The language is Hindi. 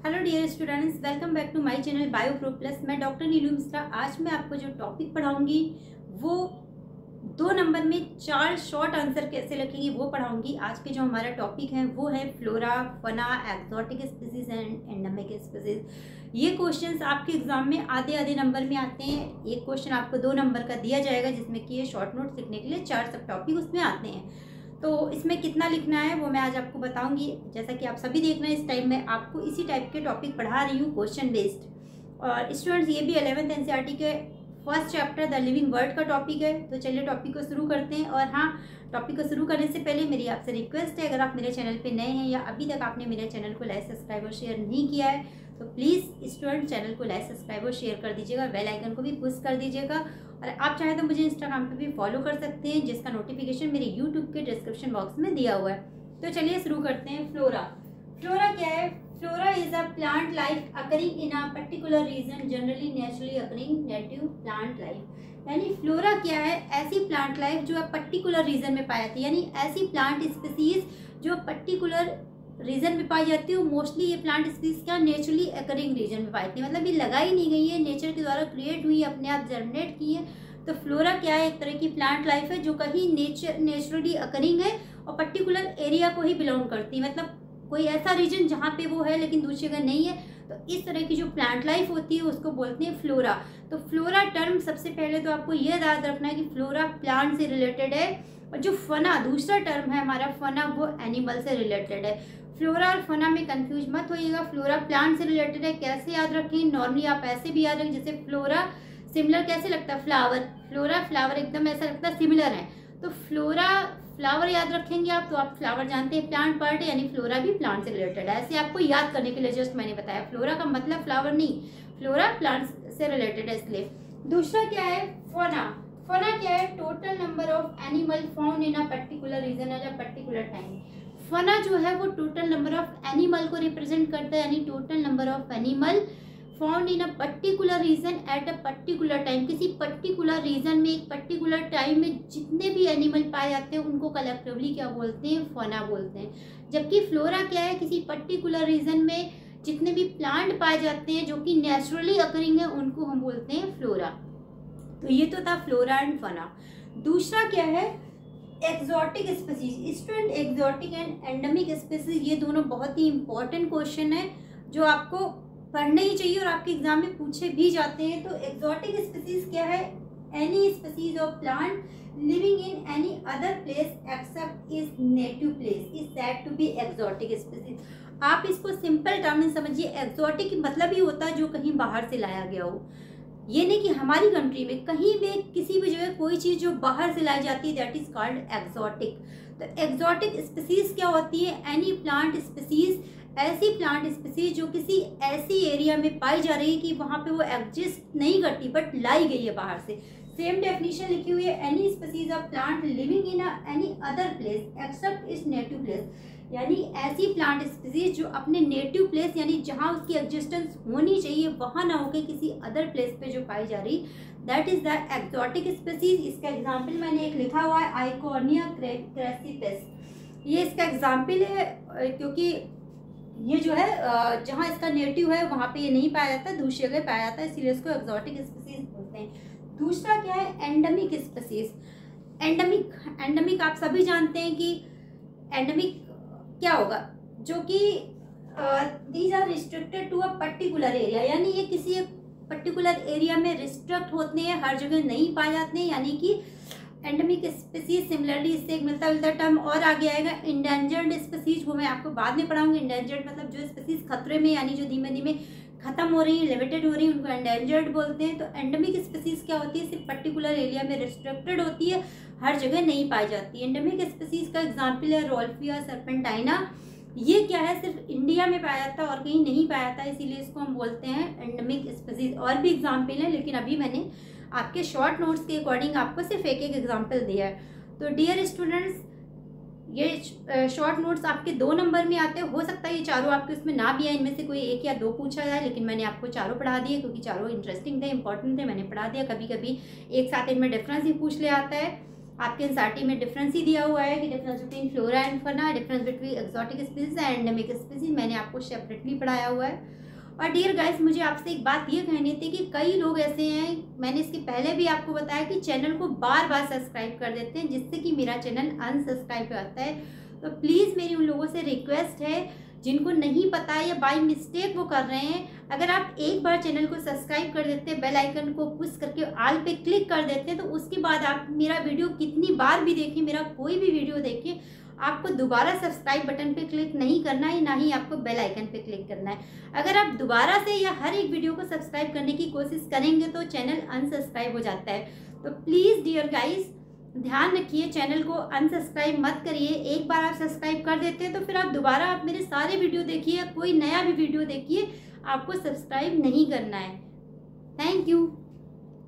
Hello dear students, welcome back to my channel bio pro plus. मैं डॉक्टर नीलू मिश्रा। आज मैं आपको जो टॉपिक पढ़ाऊंगी वो 2 नंबर में 4 शॉर्ट आंसर कैसे लिखेंगे वो पढ़ाऊंगी। आज के जो हमारा टॉपिक है वो है flora, fauna, exotic species and endemic species. ये क्वेश्चंस आपके एग्जाम में आधे आधे नंबर में आते हैं। एक क्वेश्चन आपको 2 नंबर का दिया जाएगा जिसमें कि ये शॉर्ट नोट्स लिखने के लिए 4 सब टॉपिक उसमें आते हैं। तो इसमें कितना लिखना है वो मैं आज आपको बताऊंगी। जैसा कि आप सभी देख रहे हैं, इस टाइम में आपको इसी टाइप के टॉपिक पढ़ा रही हूँ, क्वेश्चन बेस्ड। और स्टूडेंट्स, ये भी 11th एनसीईआरटी के first chapter the living word का टॉपिक है। तो चलिए टॉपिक को शुरू करते हैं। और हाँ, टॉपिक को शुरू करने से पहले मेरी आपसे रिक्वेस्ट है, अगर आप मेरे चैनल पे नए हैं या अभी तक आपने मेरे चैनल को लाइक, सब्सक्राइब और शेयर नहीं किया है तो प्लीज़ स्टूडेंट चैनल को लाइक, सब्सक्राइब और शेयर कर दीजिएगा। बेल आइकन को भी पुश कर दीजिएगा। और आप चाहें तो मुझे इंस्टाग्राम पे भी फॉलो कर सकते हैं, जिसका नोटिफिकेशन मेरे यूट्यूब के डिस्क्रिप्शन बॉक्स में दिया हुआ है। तो चलिए शुरू करते हैं। फ्लोरा। फ्लोरा क्या है? Flora is a plant life occurring in a particular region, generally naturally occurring native plant life. यानी फ्लोरा क्या है? ऐसी प्लांट लाइफ जो पर्टिकुलर रीजन में पाई जाती है, यानी ऐसी प्लांट स्पीसीज जो पर्टिकुलर रीजन में पाई जाती है। मोस्टली ये प्लांट स्पीसीज क्या नेचुरली अकरिंग रीजन में पाई जाती है, मतलब ये लगाई नहीं गई है, नेचर के द्वारा क्रिएट हुई, अपने आप जर्मिनेट की है। तो फ्लोरा क्या है? एक तरह की प्लांट लाइफ है जो कहीं नेचुरली अकरिंग है और पर्टिकुलर एरिया को ही बिलोंग करती है, मतलब कोई ऐसा रीजन जहाँ पे वो है लेकिन दूसरी जगह नहीं है। तो इस तरह की जो प्लांट लाइफ होती है उसको बोलते हैं फ्लोरा। तो फ्लोरा टर्म सबसे पहले तो आपको ये याद रखना है कि फ्लोरा प्लांट से रिलेटेड है, और जो फना दूसरा टर्म है हमारा फना, वो एनिमल से रिलेटेड है। फ्लोरा और फना में कंफ्यूज मत होइएगा। फ्लोरा प्लांट से रिलेटेड है। कैसे याद रखें? नॉर्मली आप ऐसे भी याद रखें, जैसे फ्लोरा सिमिलर कैसे लगता है? फ्लावर। फ्लोरा फ्लावर एकदम ऐसा लगता है सिमिलर है। तो फ्लोरा फ्लावर याद रखेंगे आप, तो आप फ्लावर जानते हैं प्लांट पार्ट है, यानी फ्लोरा भी प्लांट से रिलेटेड है। ऐसे आपको याद करने के लिए जस्ट मैंने बताया। फ्लोरा का मतलब फ्लावर नहीं, फ्लोरा प्लांट से रिलेटेड है इसलिए। दूसरा क्या है? फना। फना क्या है? Total number of animal found in a particular region at a particular time. Fauna जो है वो टोटल नंबर ऑफ एनिमल को रिप्रेजेंट करता है, यानी total number of animal found in a particular region at a particular time. किसी पर्टिकुलर रीजन में एक पर्टिकुलर टाइम में जितने भी एनिमल पाए जाते हैं उनको कलेक्टिवली क्या बोलते हैं? फना बोलते हैं। जबकि फ्लोरा क्या है? किसी पर्टिकुलर रीजन में जितने भी प्लांट पाए जाते हैं जो कि नेचुरली अकरिंग है उनको हम बोलते हैं फ्लोरा। तो ये तो था फ्लोरा एंड फना। दूसरा क्या है? Exotic species. Student, exotic and endemic species ये दोनों बहुत ही इंपॉर्टेंट क्वेश्चन है जो आपको पढ़ने ही चाहिए और आपके एग्जाम में पूछे भी जाते हैं। तो एक्सोटिक स्पीसीज क्या है? Any species of plant living in any other place except is native place is said to be exotic species. आप इसको सिंपल टर्म में समझिए। एक्सोटिक मतलब ही होता है जो कहीं बाहर से लाया गया हो। ये नहीं कि हमारी कंट्री में कहीं भी किसी भी जगह कोई चीज़ जो बाहर से लाई जाती है दैट इज कॉल्ड एक्सोटिक। तो एक्सोटिक स्पीसीज क्या होती है? एनी प्लांट स्पीसीज, ऐसी प्लांट स्पीसीज जो किसी ऐसी एरिया में पाई जा रही है कि वहाँ पे वो एग्जिस्ट नहीं करती बट लाई गई है बाहर से। सेम डेफिनेशन लिखी हुई है, any species of plant living in any other place except its native place. यानी ऐसी प्लांट स्पीसीज जो अपने नेटिव प्लेस यानी जहाँ उसकी एग्जिस्टेंस होनी चाहिए वहाँ ना होकर किसी अदर प्लेस पे जो पाई जा रही, that is the exotic species. इसका एग्जाम्पल मैंने एक लिखा हुआ है, आइकोर्निया क्रैसिपेस। ये इसका एग्जाम्पल है क्योंकि ये जो है जहाँ इसका नेटिव है वहाँ पे ये नहीं पाया जाता, दूसरी जगह पाया जाता है, इसलिए इसको एक्सोटिक स्पीसीज बोलते हैं। दूसरा क्या है? Endemic species. एंडेमिक आप सभी जानते हैं कि एंडेमिक क्या होगा? जो कि these are restricted to a particular area, यानी ये किसी एक पर्टिकुलर एरिया में रिस्ट्रिक्ट होते हैं, हर जगह नहीं पाए जाते हैं, यानी कि एंडेमिक स्पीसीज। सिमिलरली इससे एक मिलता जुलता टर्म और आगे आएगा, इंडेंजर्ड स्पीसीज। वो मैं आपको बाद में पढ़ाऊंगी। इंडेंजर्ड मतलब जो स्पीसीज खतरे में, यानी जो धीमे धीमे खत्म हो रही है, लिमिटेड हो रही है, उनको एंडेंजर्ड बोलते हैं। तो एंडेमिक स्पीसीज क्या होती है? सिर्फ पर्टिकुलर एरिया में रिस्ट्रिक्टेड होती है, हर जगह नहीं पाई जाती। एंडेमिक स्पीसीज का एग्जाम्पल है रोल्फिया सर्पेंटाइना। ये क्या है? सिर्फ इंडिया में पाया जाता है और कहीं नहीं पाया जाता, इसीलिए इसको हम बोलते हैं एंडेमिक स्पीसीज। और भी एग्जाम्पल है लेकिन अभी मैंने आपके शॉर्ट नोट्स के अकॉर्डिंग आपको सिर्फ एक एक एग्जाम्पल दिया है। तो डियर स्टूडेंट्स, ये शॉर्ट नोट्स आपके 2 नंबर में आते हैं। हो सकता है ये चारों आपके उसमें ना भी आए, इनमें से कोई 1 या 2 पूछा जाए, लेकिन मैंने आपको चारों पढ़ा दिए क्योंकि चारों इंटरेस्टिंग थे, इंपॉर्टेंट थे, मैंने पढ़ा दिया। कभी कभी एक साथ इनमें डिफरेंस भी पूछ ले आता है। आपके एनसीईआरटी में डिफरेंस ही दिया हुआ है कि difference between flora and fauna, difference between exotic species and endemic species, मैंने आपको सेपरेटली पढ़ाया हुआ है। और डियर गाइस, मुझे आपसे एक बात ये कहनी थी कि कई लोग ऐसे हैं, मैंने इसके पहले भी आपको बताया कि चैनल को बार बार सब्सक्राइब कर देते हैं जिससे कि मेरा चैनल अनसब्सक्राइब आता है। तो प्लीज़ मेरी उन लोगों से रिक्वेस्ट है जिनको नहीं पता है या बाय मिस्टेक वो कर रहे हैं, अगर आप एक बार चैनल को सब्सक्राइब कर देते हैं, बेल आइकन को पुश करके ऑल पे क्लिक कर देते हैं, तो उसके बाद आप मेरा वीडियो कितनी बार भी देखिए, मेरा कोई भी वीडियो देखिए, आपको दोबारा सब्सक्राइब बटन पे क्लिक नहीं करना है, ना ही आपको बेल आइकन पे क्लिक करना है। अगर आप दोबारा से या हर एक वीडियो को सब्सक्राइब करने की कोशिश करेंगे तो चैनल अनसब्सक्राइब हो जाता है। तो प्लीज़ डियर गाइस, ध्यान रखिए, चैनल को अनसब्सक्राइब मत करिए। एक बार आप सब्सक्राइब कर देते हैं तो फिर आप दोबारा आप मेरे सारे वीडियो देखिए, कोई नया भी वीडियो देखिए, आपको सब्सक्राइब नहीं करना है। Thank you.